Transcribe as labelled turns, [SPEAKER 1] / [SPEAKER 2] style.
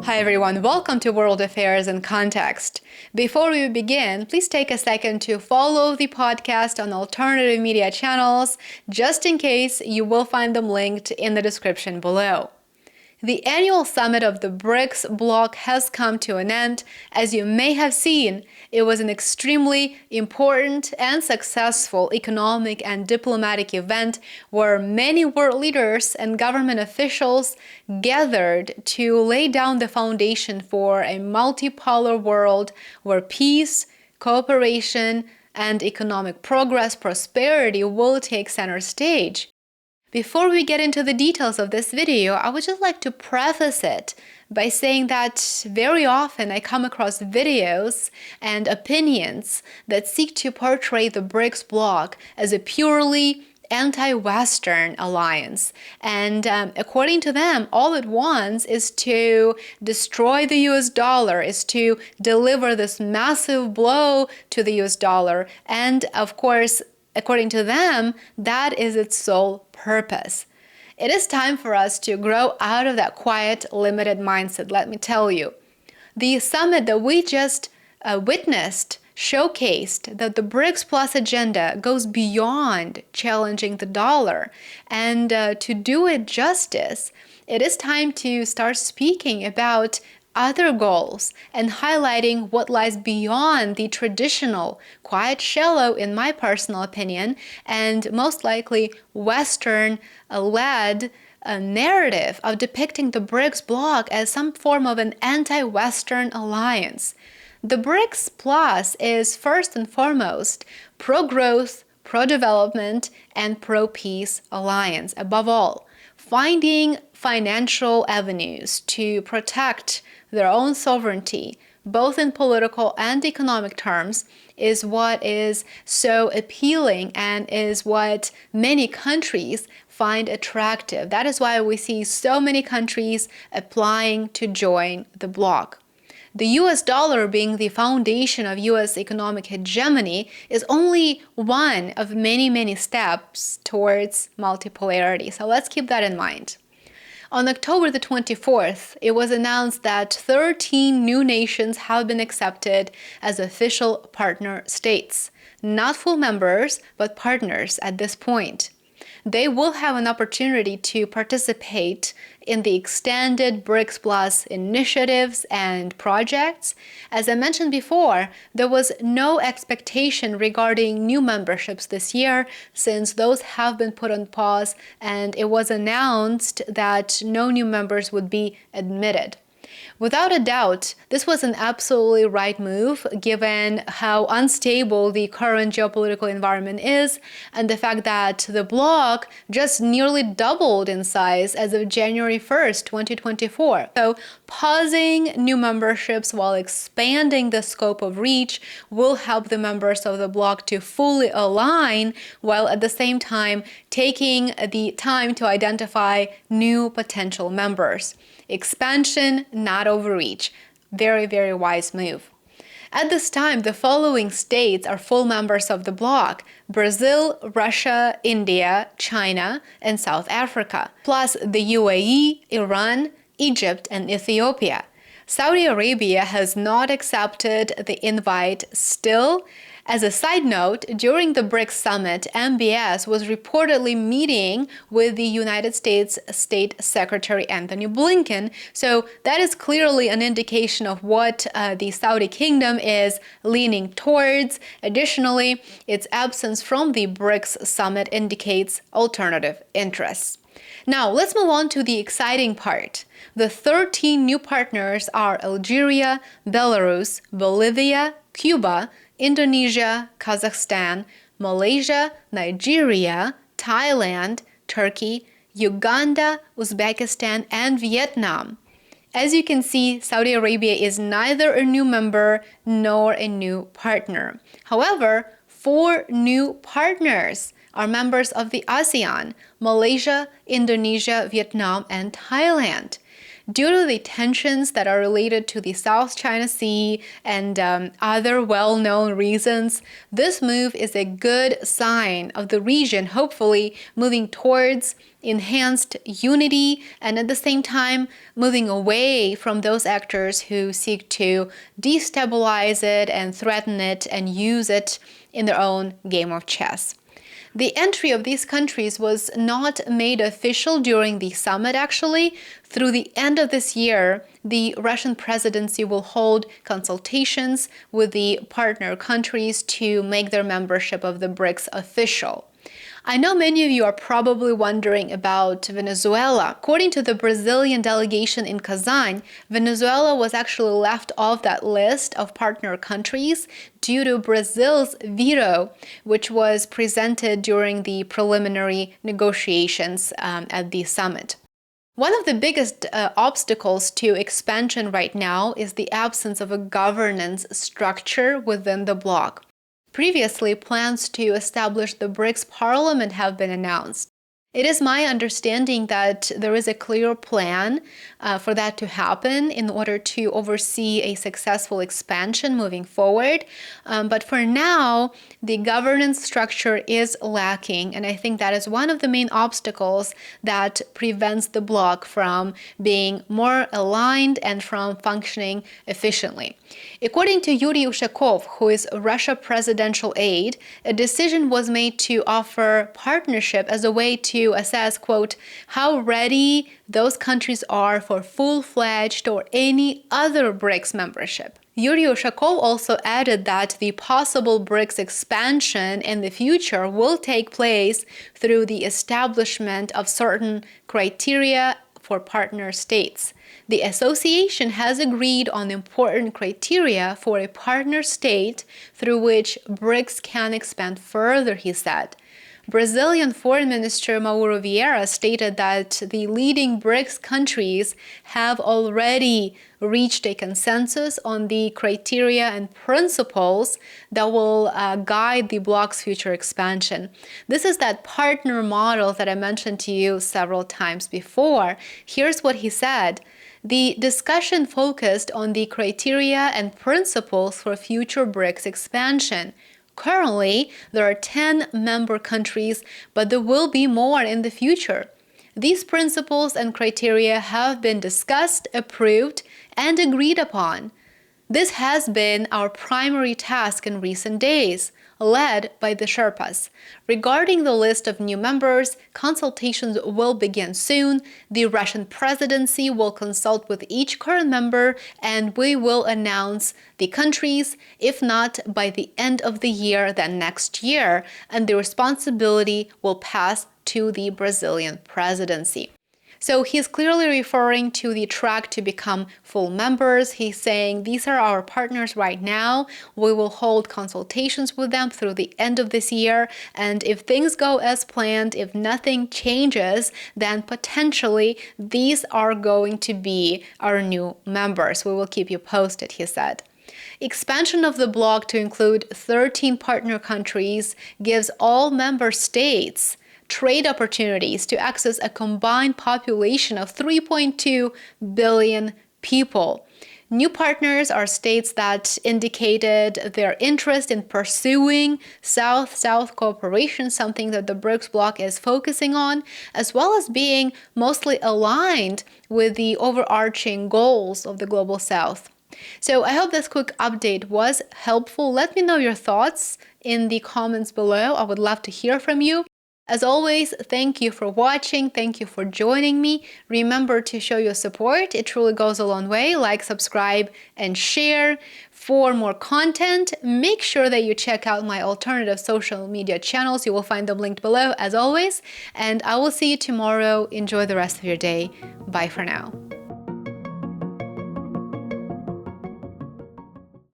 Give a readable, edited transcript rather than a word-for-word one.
[SPEAKER 1] Hi everyone, welcome to World Affairs in Context. Before we begin, please take a second to follow the podcast on alternative media channels, just in case. You will find them linked in the description below. The annual summit of the BRICS bloc has come to an end. As you may have seen, it was an extremely important and successful economic and diplomatic event where many world leaders and government officials gathered to lay down the foundation for a multipolar world where peace, cooperation, and economic prosperity will take center stage. Before we get into the details of this video, I would just like to preface it by saying that very often I come across videos and opinions that seek to portray the BRICS bloc as a purely anti-Western alliance. And according to them, all it wants is to destroy the US dollar, is to deliver this massive blow to the US dollar. And of course, according to them, that is its sole purpose. It is time for us to grow out of that quiet, limited mindset, let me tell you. The summit that we just witnessed showcased that the BRICS Plus agenda goes beyond challenging the dollar. And to do it justice, it is time to start speaking about other goals and highlighting what lies beyond the traditional, quite shallow, in my personal opinion, and most likely Western-led narrative of depicting the BRICS bloc as some form of an anti-Western alliance. The BRICS Plus is first and foremost pro-growth, pro-development, and pro-peace alliance. Above all, finding financial avenues to protect their own sovereignty, both in political and economic terms, is what is so appealing and is what many countries find attractive. That is why we see so many countries applying to join the bloc. The US dollar being the foundation of US economic hegemony is only one of many steps towards multipolarity. So let's keep that in mind. On October the 24th, it was announced that 13 new nations have been accepted as official partner states. Not full members, but partners at this point. They will have an opportunity to participate in the extended BRICS Plus initiatives and projects. As I mentioned before, there was no expectation regarding new memberships this year, since those have been put on pause, and it was announced that no new members would be admitted. Without a doubt, this was an absolutely right move, given how unstable the current geopolitical environment is, and the fact that the bloc just nearly doubled in size as of January 1st, 2024. So pausing new memberships while expanding the scope of reach will help the members of the bloc to fully align, while at the same time taking the time to identify new potential members. Expansion, not overreach. Very wise move. At this time, the following states are full members of the bloc: Brazil, Russia, India, China, and South Africa, plus the UAE, Iran, Egypt, and Ethiopia. Saudi Arabia has not accepted the invite still. As a side note, during the BRICS summit, MBS was reportedly meeting with the United States State Secretary Antony Blinken, so that is clearly an indication of what the Saudi kingdom is leaning towards. Additionally, its absence from the BRICS summit indicates alternative interests. Now, let's move on to the exciting part. The 13 new partners are Algeria, Belarus, Bolivia, Cuba, Indonesia, Kazakhstan, Malaysia, Nigeria, Thailand, Turkey, Uganda, Uzbekistan, and Vietnam. As you can see, Saudi Arabia is neither a new member nor a new partner. However, 4 new partners are members of the ASEAN: Malaysia, Indonesia, Vietnam, and Thailand. Due to the tensions that are related to the South China Sea and other well-known reasons, this move is a good sign of the region hopefully moving towards enhanced unity and at the same time moving away from those actors who seek to destabilize it and threaten it and use it in their own game of chess. The entry of these countries was not made official during the summit, actually. Through the end of this year, the Russian presidency will hold consultations with the partner countries to make their membership of the BRICS official. I know many of you are probably wondering about Venezuela. According to the Brazilian delegation in Kazan, Venezuela was actually left off that list of partner countries due to Brazil's veto, which was presented during the preliminary negotiations at the summit. One of the biggest obstacles to expansion right now is the absence of a governance structure within the bloc. Previously, plans to establish the BRICS Parliament have been announced. It is my understanding that there is a clear plan for that to happen in order to oversee a successful expansion moving forward. But for now, the governance structure is lacking, and I think that is one of the main obstacles that prevents the bloc from being more aligned and from functioning efficiently. According to Yuri Ushakov, who is a Russia presidential aide, a decision was made to offer partnership as a way to assess, quote, how ready those countries are for full-fledged or any other BRICS membership. Yuri Ushakov also added that the possible BRICS expansion in the future will take place through the establishment of certain criteria for partner states. The association has agreed on important criteria for a partner state through which BRICS can expand further, he said. Brazilian Foreign Minister Mauro Vieira stated that the leading BRICS countries have already reached a consensus on the criteria and principles that will guide the bloc's future expansion. This is that partner model that I mentioned to you several times before. Here's what he said. The discussion focused on the criteria and principles for future BRICS expansion. Currently, there are 10 member countries, but there will be more in the future. These principles and criteria have been discussed, approved, and agreed upon. This has been our primary task in recent days, led by the Sherpas. Regarding the list of new members, consultations will begin soon. The Russian presidency will consult with each current member, and we will announce the countries, if not by the end of the year, then next year, and the responsibility will pass to the Brazilian presidency. So he's clearly referring to the track to become full members. He's saying these are our partners right now. We will hold consultations with them through the end of this year. And if things go as planned, if nothing changes, then potentially these are going to be our new members. We will keep you posted, he said. Expansion of the bloc to include 13 partner countries gives all member states trade opportunities to access a combined population of 3.2 billion people. New partners are states that indicated their interest in pursuing South-South cooperation, something that the BRICS bloc is focusing on, as well as being mostly aligned with the overarching goals of the Global South. So I hope this quick update was helpful. Let me know your thoughts in the comments below. I would love to hear from you. As always, thank you for watching. Thank you for joining me. Remember to show your support. It truly goes a long way. Like, subscribe, and share. For more content, make sure that you check out my alternative social media channels. You will find them linked below, as always. And I will see you tomorrow. Enjoy the rest of your day. Bye for now.